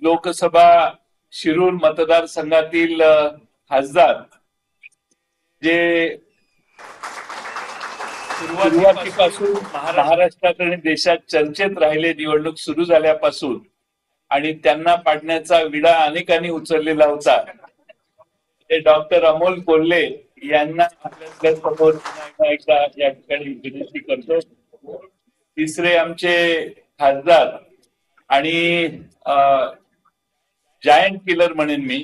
लोकसभा शिरूर मतदारसंघातील खासदार जे सुरुवातीपासून महाराष्ट्रात आणि देशात चर्चेत राहिले निवडणूक सुरू झाल्यापासून आणि त्यांना पाडण्याचा विडा अनेकांनी उचललेला होता, ते डॉक्टर अमोल कोल्हे यांना आपल्या समोर एकदा या ठिकाणी विनंती करतो. तिसरे आमचे खासदार आणि जायंट किलर म्हणेन मी,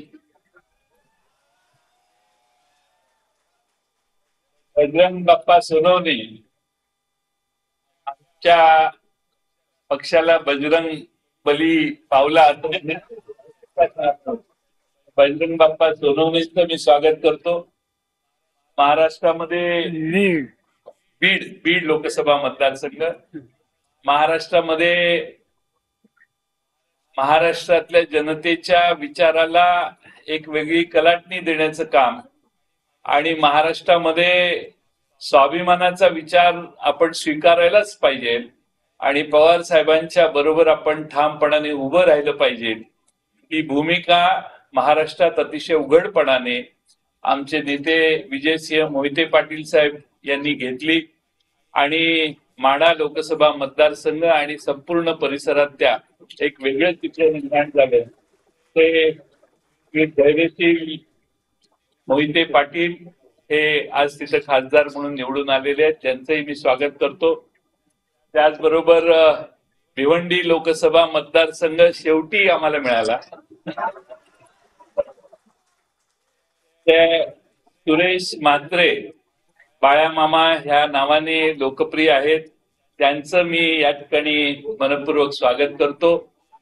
बजरंग बाप्पा सोनवणे. आमच्या पक्षाला बजरंग बली पावला, बजरंग बाप्पा सोनवणेचं मी स्वागत करतो. महाराष्ट्रामध्ये बीड लोकसभा मतदारसंघ, महाराष्ट्रातल्या जनतेच्या विचाराला एक वेगळी कलाटणी देण्याचं काम आणि महाराष्ट्रामध्ये स्वाभिमानाचा विचार आपण स्वीकारायलाच पाहिजे आणि पवार साहेबांच्या बरोबर आपण ठामपणाने उभं राहिलं पाहिजे. ही भूमिका महाराष्ट्रात अतिशय उघडपणाने आमचे नेते विजयसिंह मोहिते पाटील साहेब यांनी घेतली आणि माढा लोकसभा मतदारसंघ आणि संपूर्ण परिसरात त्या एक वेगळे चित्र निर्माण झाले. ते धैर्यशील मोहिते पाटील हे आज तिथे खासदार म्हणून निवडून आलेले आहेत, त्यांचंही मी स्वागत करतो. त्याचबरोबर भिवंडी लोकसभा मतदारसंघ शेवटी आम्हाला मिळाला. ते सुरेश म्हात्रे बाळा मामा ह्या नावाने लोकप्रिय आहेत, त्यांचं मी या ठिकाणी मनपूर्वक स्वागत करतो.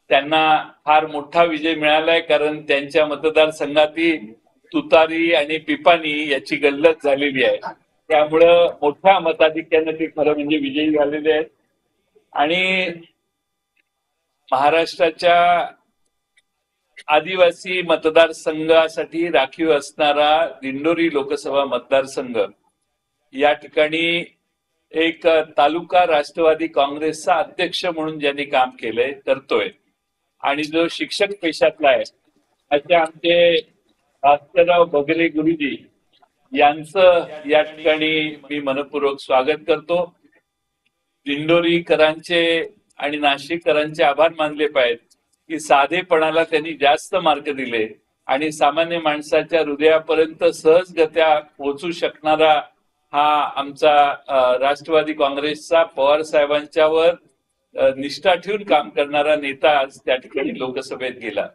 त्यांना फार मोठा विजय मिळालाय कारण त्यांच्या मतदारसंघातील तुतारी आणि पिपाणी याची गल्लत झालेली आहे, त्यामुळं मोठ्या मताधिक्यानं ते खरं म्हणजे विजयी झालेले आहेत. आणि महाराष्ट्राच्या आदिवासी मतदारसंघासाठी राखीव असणारा दिंडोरी लोकसभा मतदारसंघ, या ठिकाणी एक तालुका राष्ट्रवादी काँग्रेसचा अध्यक्ष म्हणून ज्यांनी काम केलंय करतोय आणि जो शिक्षक पेशातला आहे असे आमचे भास्करराव बगले गुरुजी यांचं या ठिकाणी मी मनपूर्वक स्वागत करतो. दिंडोरीकरांचे आणि नाशिककरांचे आभार मानले पाहिजेत की साधेपणाला त्यांनी जास्त मार्क दिले आणि सामान्य माणसाच्या हृदयापर्यंत सहजगत्या पोहोचू शकणारा हा आमचा राष्ट्रवादी काँग्रेसचा पवार साहेबांच्यावर निष्ठा ठेवून काम करणारा नेता आज त्या ठिकाणी लोकसभेत गेला.